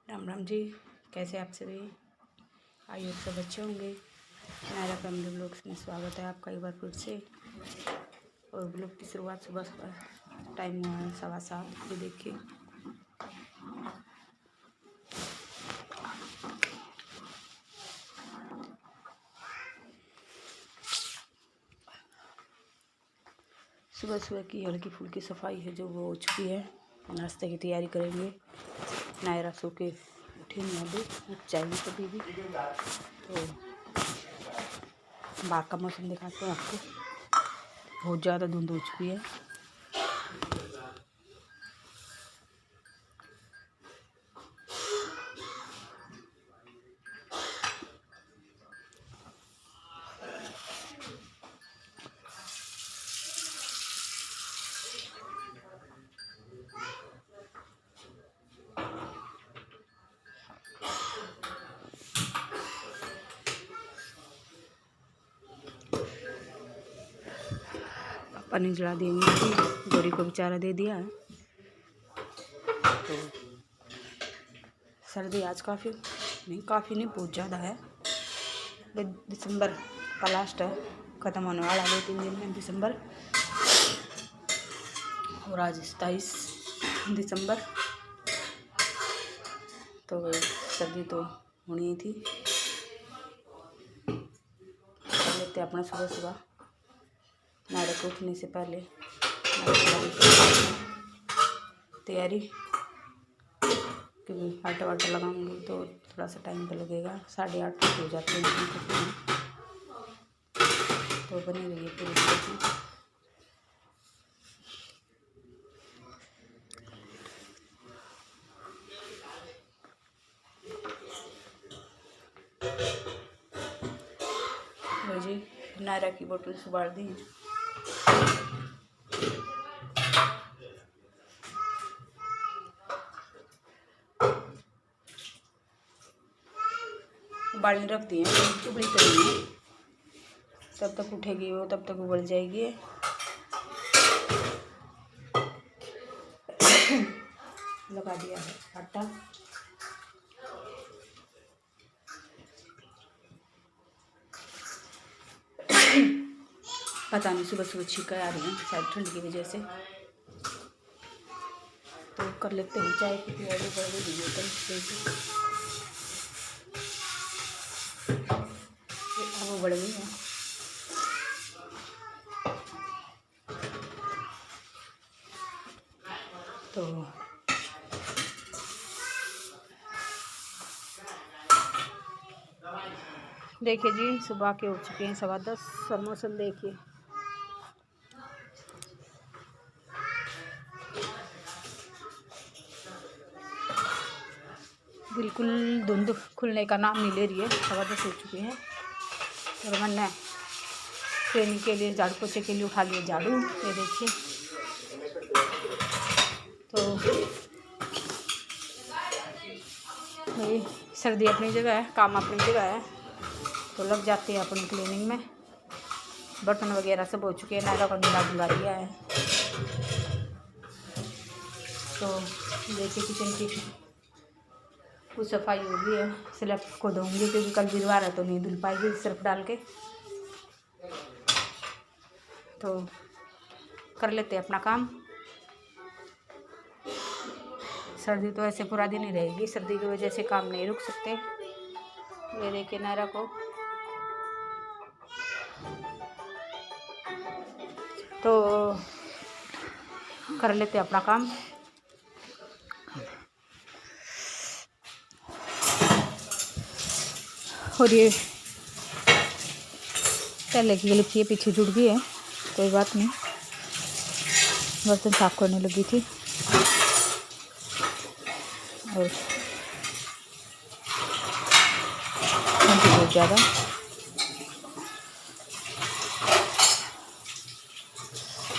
राम राम जी। कैसे आप सभी? आइए सब अच्छे होंगे। नायरा फैमिली ब्लॉग्स में स्वागत है आपका एक बार फिर से। और ब्लॉग की शुरुआत सुबह सुबह टाइम हुआ है 7:15। ये देखिए सुबह सुबह की हल्की फुल्की सफाई है जो वो हो चुकी है। नाश्ते की तैयारी करेंगे। नायरा सो के उठी नहीं, अभी उठ जाएगी कभी भी। तो बाहर का मौसम दिखाते हैं आपको। बहुत ज़्यादा धुंध हो चुकी है। पानी जला देंगे। गोरी को भी चारा दे दिया है। तो सर्दी आज काफ़ी नहीं बहुत ज़्यादा है। दिसंबर का लास्ट है, ख़त्म होने वाला 2-3 दिन में दिसंबर। और आज 27 दिसंबर। तो सर्दी तो होनी ही थी। कर लेते अपना सुबह सुबह नायरा को उठने से पहले तैयारी, क्योंकि आटा वाटा लगाऊंगी तो थोड़ा सा टाइम तो लगेगा। 8:30 हो जाते हैं। तो बनी रही पूरी तरह। जी नायरा की बोतल सुबाड़ दी। उबालने रख दिए, चुबड़ी करेंगे। तब तक उठेगी वो, तब तक उबल जाएगी। लगा दिया है आटा। पता नहीं सुबह सुबह छींकें आ रही हैं, शायद ठंड की वजह से। तो कर लेते हैं चाय की तैयारी। बढ़ गई वो बढ़ गई है। तो देखिए जी, सुबह के हो चुके हैं 10:15 और मौसम देखिए। बिल्कुल धुंध खुलने का नाम नहीं ले रही है। 10:15 हो चुके हैं और मैंने ट्रेनिंग के लिए झाड़ू पोछे के लिए उठा लिया झाड़ू। ये देखिए। तो भाई सर्दी अपनी जगह है, काम अपनी जगह है, तो लग जाते हैं अपन क्लीनिंग में। बर्तन वगैरह सब हो चुके हैं। नायरा का धुला दिया है। तो देखिए किचन की कुछ सफाई हो गई है। स्लैब को धोऊंगी क्योंकि कल वीरवार है तो नहीं धुल पाएगी सर्फ डाल के। तो कर लेते हैं अपना काम। सर्दी तो ऐसे पूरा दिन ही रहेगी। सर्दी की वजह से काम नहीं रुक सकते। ये देखिए नायरा को तो कर लेते हैं अपना काम। और ये पहले की गलती है, पीछे जुड़ गई है, कोई बात नहीं। बर्तन साफ करने लगी थी और बहुत ज़्यादा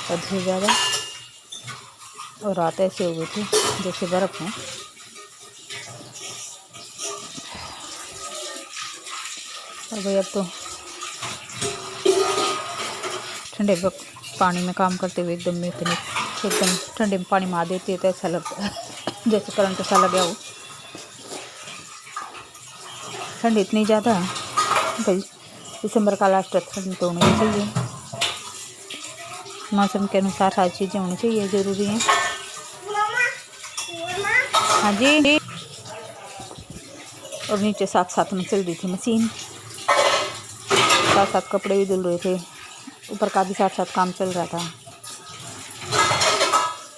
हद से ज़्यादा। और रात ऐसे हो गई थी जैसे बर्फ़ है। और भाई अब तो ठंडे पानी में काम करते हुए एकदम ठंडे पानी में आ देती है तो ऐसा लगता है जैसे करंट सा लगा हो। ठंड इतनी ज़्यादा है भाई, दिसंबर का लास्ट ठंड तो होनी चाहिए। मौसम के अनुसार सारी चीज़ें होनी चाहिए, ज़रूरी है। हाँ जी। और नीचे साथ साथ में चल रही थी मशीन, साथ साथ कपड़े भी धुल रहे थे, ऊपर का भी साथ साथ काम चल रहा था।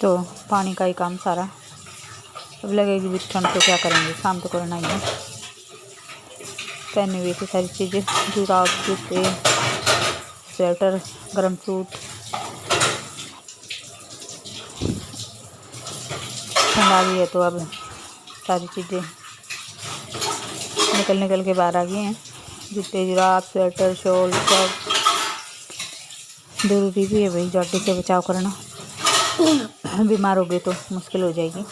तो पानी का ही काम सारा। अब लगेगी भी ठंड तो क्या करेंगे, काम तो करना ही है। पहने हुए थे सारी चीज़ें, जुराब, जूते, स्वेटर, गर्म सूट। ठंड आ गई है तो अब सारी चीज़ें निकल के बाहर आ गई हैं। जूते, जुराब, स्वेटर, शॉल सब ज़रूरी भी है भाई, जर्दी से बचाव करना। बीमार हो गए तो मुश्किल हो जाएगी,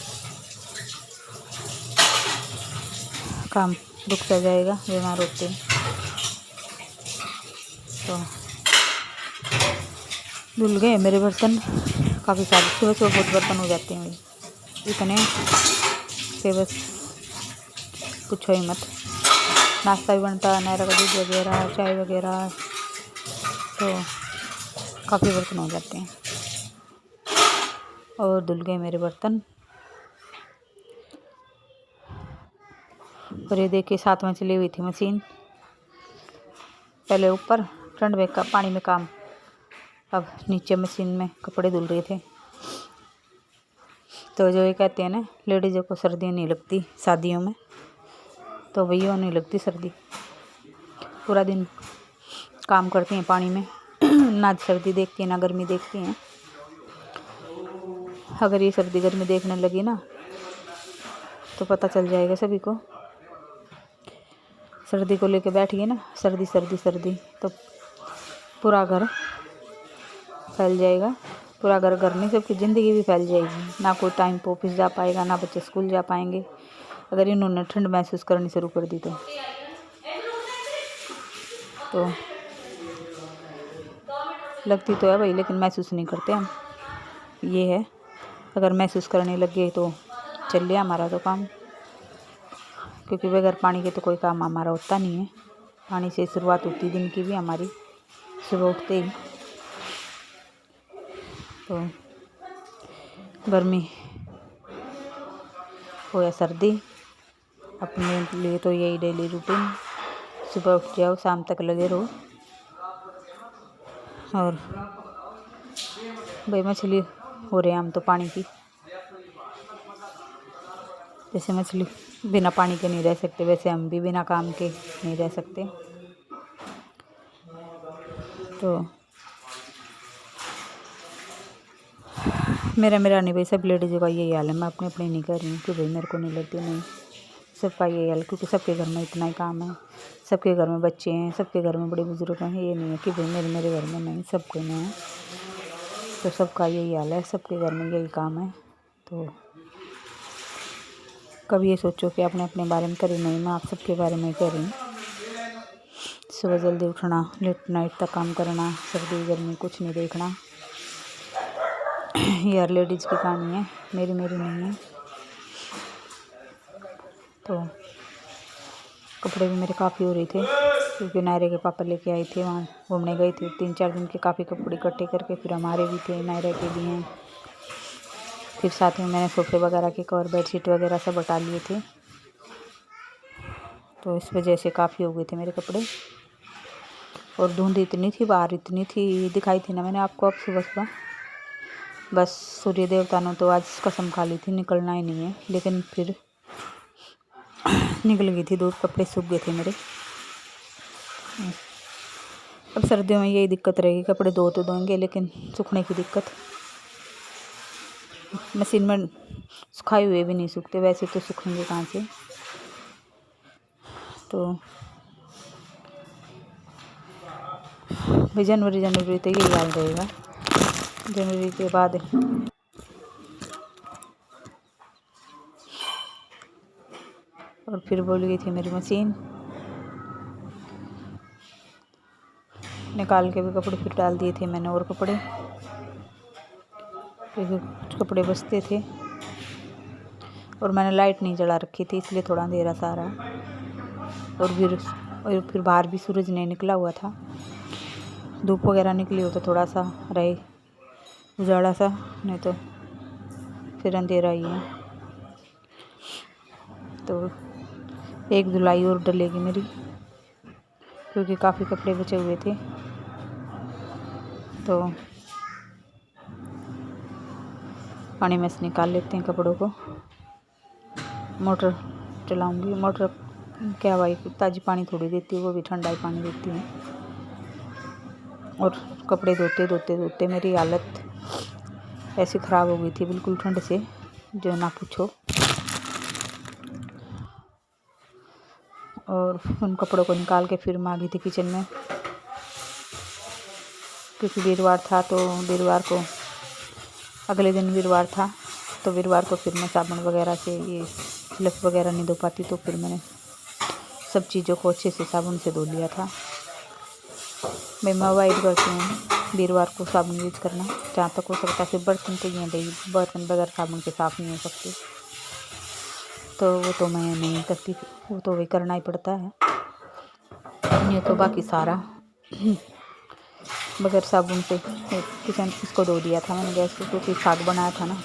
काम रुक सा जाएगा बीमार होते हैं। तो धुल गए मेरे बर्तन काफ़ी सारे, सुबह सुबह बहुत बर्तन हो जाते हैं इतने से बस पूछो ही मत। नाश्ता भी बनता है, नायरा का दूध वगैरह, चाय वगैरह, तो काफ़ी बर्तन हो जाते हैं। और धुल गए मेरे बर्तन। और ये देखिए साथ में चली हुई थी मशीन, पहले ऊपर ठंड में का पानी में काम, अब नीचे मशीन में कपड़े धुल रहे थे। तो जो ये कहते हैं ना, लेडीज़ों को सर्दी नहीं लगती शादियों में, तो भैया नहीं लगती सर्दी। पूरा दिन काम करती हैं पानी में, ना सर्दी देखती हैं ना गर्मी देखती हैं। अगर ये सर्दी गर्मी देखने लगी ना तो पता चल जाएगा सभी को। सर्दी को लेके बैठिए ना, सर्दी सर्दी सर्दी, तो पूरा घर फैल जाएगा। पूरा घर नहीं, सबकी ज़िंदगी भी फैल जाएगी। ना कोई टाइम पे ऑफिस जा पाएगा, ना बच्चे स्कूल जा पाएंगे, अगर इन्होंने ठंड महसूस करनी शुरू कर दी तो लगती तो है भाई, लेकिन महसूस नहीं करते हम। ये है, अगर महसूस करने लगे तो चल लिया हमारा तो काम, क्योंकि बगैर पानी के तो कोई काम हमारा होता नहीं है। पानी से शुरुआत होती दिन की भी हमारी, सुबह उठते ही। तो गर्मी हो या सर्दी, अपने लिए तो यही डेली रूटीन, सुबह उठ जाओ शाम तक लगे रहो। और भाई मछली हो रहे हैं हम तो पानी की, जैसे मछली बिना पानी के नहीं रह सकते, वैसे हम भी बिना काम के नहीं रह सकते। तो मेरा नहीं भाई, सब लेडीज़ों का यही हाल है। मैं अपनी नहीं कर रही हूँ कि भाई मेरे को नहीं लगती, नहीं, सबका यही हाल, क्योंकि सबके घर में इतना ही काम है, सबके घर में बच्चे हैं, सबके घर में बड़े बुजुर्ग हैं। ये नहीं है कि भाई मेरे घर में नहीं, सबके में है। तो सबका यही हाल है, सबके घर में यही काम है। तो कभी ये सोचो कि आपने अपने बारे में करी, नहीं, मैं आप सबके बारे में कर रही हूँ। सुबह जल्दी उठना, लेट नाइट तक काम करना, सर्दी गर्मी कुछ नहीं देखना, ये हर लेडीज़ की कहानी है, मेरी नहीं है। तो कपड़े भी मेरे काफ़ी हो रहे थे, क्योंकि नायरे के पापा लेके आए थे, वहाँ घूमने गए थे 3-4 दिन के, काफ़ी कपड़े इकट्ठे करके, फिर हमारे भी थे, नायरे के भी हैं। फिर साथ में मैंने सोफे वगैरह के कवर, बेडशीट वगैरह सब हटा लिए थे। तो इस वजह से काफ़ी हो गए थे मेरे कपड़े। और धुंध इतनी थी बाहर, इतनी थी, दिखाई थी ना मैंने आपको अब सुबह। बस सूर्य देवता ने तो आज कसम खा ली थी निकलना ही नहीं है, लेकिन फिर निकल गई थी धूप, कपड़े सूख गए थे मेरे। अब सर्दियों में यही दिक्कत रहेगी, कपड़े धो तो धोएंगे लेकिन सूखने की दिक्कत। मशीन में सुखाए हुए भी नहीं सूखते, वैसे तो सूखेंगे कहाँ से। तो भाई जनवरी तो यही हाल रहेगा। जनवरी के बाद और फिर बोल गई थी मेरी मशीन, निकाल के भी कपड़े फिर डाल दिए थे मैंने, और कपड़े क्योंकि कुछ कपड़े बचते थे। और मैंने लाइट नहीं जला रखी थी, इसलिए थोड़ा अंधेरा सा आ रहा। और फिर बाहर भी सूरज नहीं निकला हुआ था। धूप वगैरह निकली हो तो थोड़ा सा रहे उजाला सा, नहीं तो फिर अंधेरा ही है। तो एक धुलाई और डलेगी मेरी, क्योंकि काफ़ी कपड़े बचे हुए थे। तो पानी में से निकाल लेते हैं कपड़ों को। मोटर चलाऊंगी। मोटर क्या भाई ताज़ी पानी थोड़ी देती है, वो भी ठंडा ही पानी देती है। और कपड़े धोते धोते धोते मेरी हालत ऐसी ख़राब हो गई थी बिल्कुल ठंड से, जो ना पूछो। और उन कपड़ों को निकाल के फिर मैं आ गई थी किचन में, क्योंकि वीरवार था। तो वीरवार को अगले दिन वीरवार था, तो वीरवार को फिर मैं साबुन वगैरह से ये स्लफ वगैरह नहीं धो पाती, तो फिर मैंने सब चीज़ों को अच्छे से साबुन से धो लिया था। मैं अवॉइड करती हूँ वीरवार को साबुन यूज करना, जहाँ तक हो सकता है। फिर बर्तन तो ये भाई बर्तन बगैर साबुन के साफ़ नहीं हो सकते, तो वो तो मैं नहीं करती, वो तो वही करना ही पड़ता है। ये तो बाकी सारा बगैर साबुन से किचन इसको धो दिया था मैंने गैस को, क्योंकि साग बनाया था ना।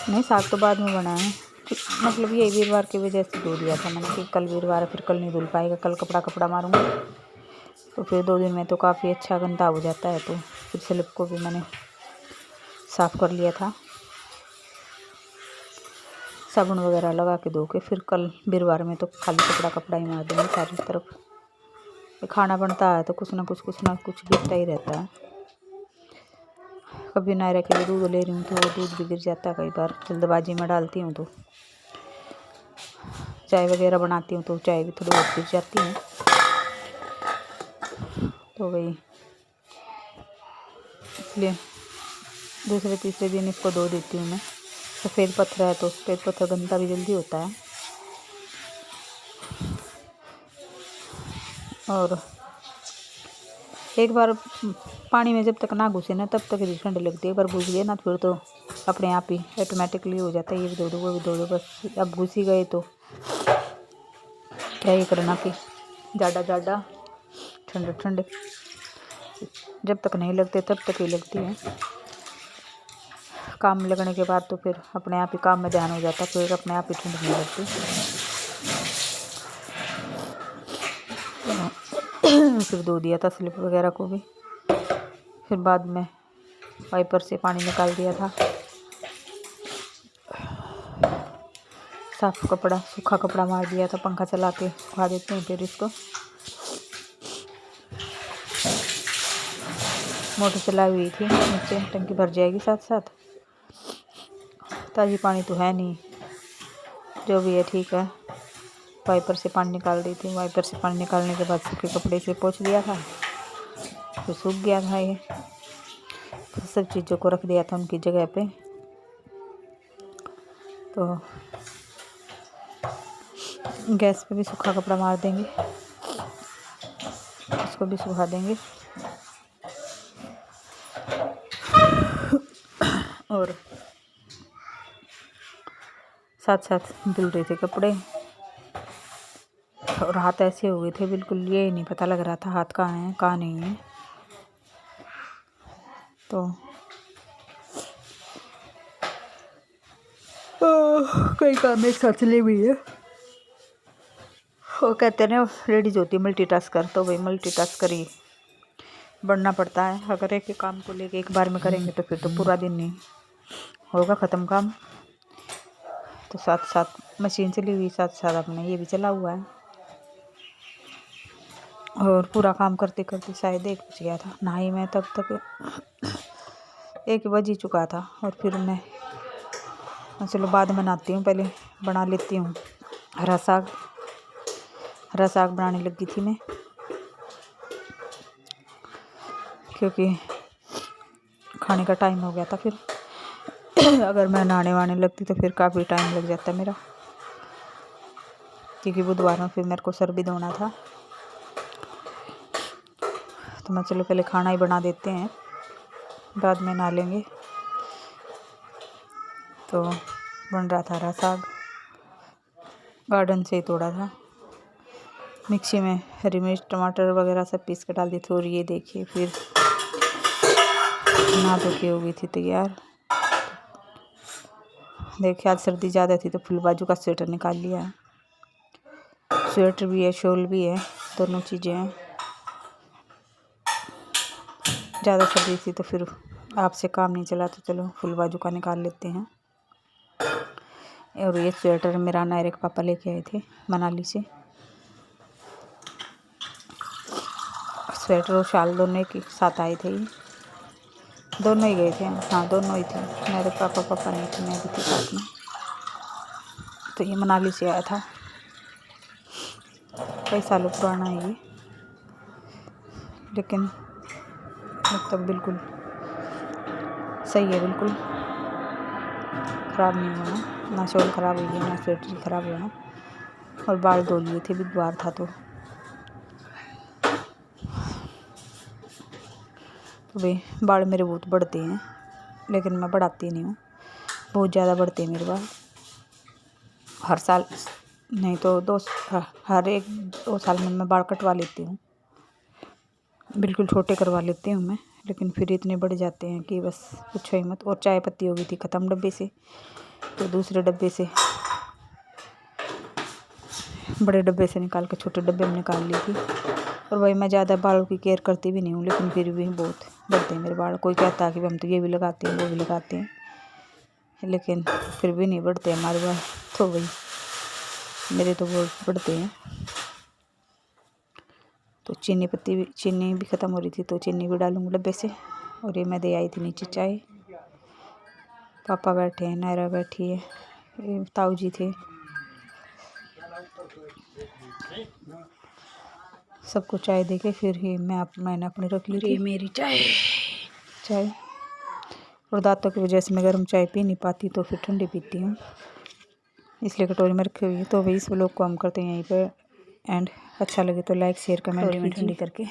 नहीं, साग तो बाद में बनाया, मतलब यही वीरवार की वजह से धो दिया था मैंने, कि कल वीरवार है, फिर कल नहीं धुल पाएगा। कल कपड़ा मारूंगा तो फिर 2 दिन में तो काफ़ी अच्छा गंदा हो जाता है। तो फिर स्लिप को भी मैंने साफ़ कर लिया था, साबुन वगैरह लगा के धो के। फिर कल वीरवार में तो खाली कपड़ा ही मार देंगे सारी तरफ। खाना बनता है तो कुछ ना कुछ गिरता ही रहता है। कभी नायरा के लिए दूध ले रही हूँ तो वो दूध भी गिर जाता है कई बार, जल्दबाजी में डालती हूँ तो। चाय वगैरह बनाती हूँ तो चाय भी थोड़ी बहुत गिर जाती है। तो वही इसलिए दूसरे तीसरे दिन इसको धो देती हूँ मैं। सफ़ेद पत्थर है तो सफ़ेद पत्थर गंदा भी जल्दी होता है। और एक बार पानी में जब तक ना घुसे ना तब तक ही ठंड लगती है। एक बार घुस गए ना फिर तो अपने आप ही ऑटोमेटिकली हो जाता है, ये भी धो दो वो भी धो दो, बस। अब घुस ही गए तो क्या ही करना, कि ज़्यादा ठंड जब तक नहीं लगते तब तक ही लगती है। काम लगने के बाद तो फिर अपने आप ही काम में ध्यान हो जाता, फिर अपने आप ही ठंड नहीं लगती। फिर धो दिया था स्लिप वगैरह को भी। फिर बाद में वाइपर से पानी निकाल दिया था। साफ कपड़ा, सूखा कपड़ा मार दिया था, पंखा चला के सुखा देते हैं फिर इसको। मोटर चलाई हुई थी, नीचे टंकी भर जाएगी साथ। ताज़ी पानी तो है नहीं, जो भी है ठीक है। वाइपर से पानी निकाल दी थी। वाइपर से पानी निकालने के बाद सूखे कपड़े से पोंछ दिया था, फिर सूख गया था ये। फिर सब चीज़ों को रख दिया था उनकी जगह पे। तो गैस पे भी सूखा कपड़ा मार देंगे, इसको भी सुखा देंगे। और साथ धुल रहे थे कपड़े, और हाथ ऐसे हो गए थे बिल्कुल, ये नहीं पता लग रहा था हाथ कहाँ है कहाँ नहीं है। तो कई काम एक साथ चले हुई है। वो कहते हैं ना लेडीज होती है मल्टीटास्कर, तो भाई मल्टीटास्कर ही बढ़ना पड़ता है। अगर एक ही काम को लेके एक बार में करेंगे तो फिर तो पूरा दिन नहीं होगा ख़त्म काम। तो साथ मशीन चली हुई, साथ अपने ये भी चला हुआ है। और पूरा काम करते करते शायद 1 बज गया था। नहाई मैं तब तक 1 बज ही चुका था। और फिर मैं चलो बाद में बनाती हूँ, पहले बना लेती हूँ हरा साग बनाने लगी थी मैं, क्योंकि खाने का टाइम हो गया था। फिर अगर मैं नहाने वाने लगती तो फिर काफ़ी टाइम लग जाता मेरा, क्योंकि बुधवार में फिर मेरे को सर भी धोना था। तो मैं चलो पहले खाना ही बना देते हैं, बाद में नहा लेंगे। तो बन रहा था हरा साग, गार्डन से ही तोड़ा था। मिक्सी में हरी मिर्च टमाटर वगैरह सब पीस के डाल दी थी। और ये देखिए फिर नहा धो के हो गई थी तैयार। देखिए आज सर्दी ज़्यादा थी तो फुल बाजू का स्वेटर निकाल लिया है। स्वेटर भी है, शॉल भी है, दोनों चीज़ें हैं। ज़्यादा सर्दी थी तो फिर आपसे काम नहीं चला तो चलो फुल बाजू का निकाल लेते हैं। और ये स्वेटर मेरा नायरे के पापा लेके आए थे मनाली से। स्वेटर और शाल दोनों एक साथ आए थे, दोनों ही गए थे। हाँ दोनों ही थे, मेरे पापा नहीं थे, मैं भी थी साथ में। तो ये मनाली से आया था, कई सालों पुराना है ये, लेकिन अब तक बिल्कुल सही है, बिल्कुल ख़राब नहीं हुआ, ना शॉल ख़राब हुई है ना स्वेटर ख़राब हुआ। और बाल धो लिए थे, बुधवार था तो भाई बाल मेरे बहुत बढ़ते हैं, लेकिन मैं बढ़ाती नहीं हूँ, बहुत ज़्यादा बढ़ते हैं मेरे बाल। हर साल नहीं तो हर 1-2 साल में मैं बाल कटवा लेती हूँ, बिल्कुल छोटे करवा लेती हूँ मैं, लेकिन फिर इतने बढ़ जाते हैं कि बस पूछो ही मत। और चाय पत्ती हो गई थी ख़त्म डब्बे से, तो दूसरे डब्बे से, बड़े डब्बे से निकाल के छोटे डब्बे में निकाल ली थी। और भाई मैं ज़्यादा बालों की केयर करती भी नहीं हूँ, लेकिन फिर भी बहुत बढ़ते हैं मेरे बाल। कोई कहता है कि हम तो ये भी लगाते हैं वो भी लगाते हैं, लेकिन फिर भी नहीं बढ़ते हमारे बाल। तो भाई मेरे तो बहुत बढ़ते हैं। तो चीनी भी ख़त्म हो रही थी, तो चीनी भी डालूँगी डब्बे से। और ये मैं दे आई थी नीचे चाय। पापा बैठे हैं, नायरा बैठी है, ताऊ जी थे, सबको चाय देके फिर ही मैंने अपनी रख ली थी मेरी चाय। और दांतों की वजह से मैं गर्म चाय पी नहीं पाती, तो फिर ठंडी पीती हूँ, इसलिए कटोरी में रखी हुई है। तो भाई इस व्लॉग को हम करते हैं यहीं पर एंड। अच्छा लगे तो लाइक शेयर कमेंट कीजिए। ठंडी करके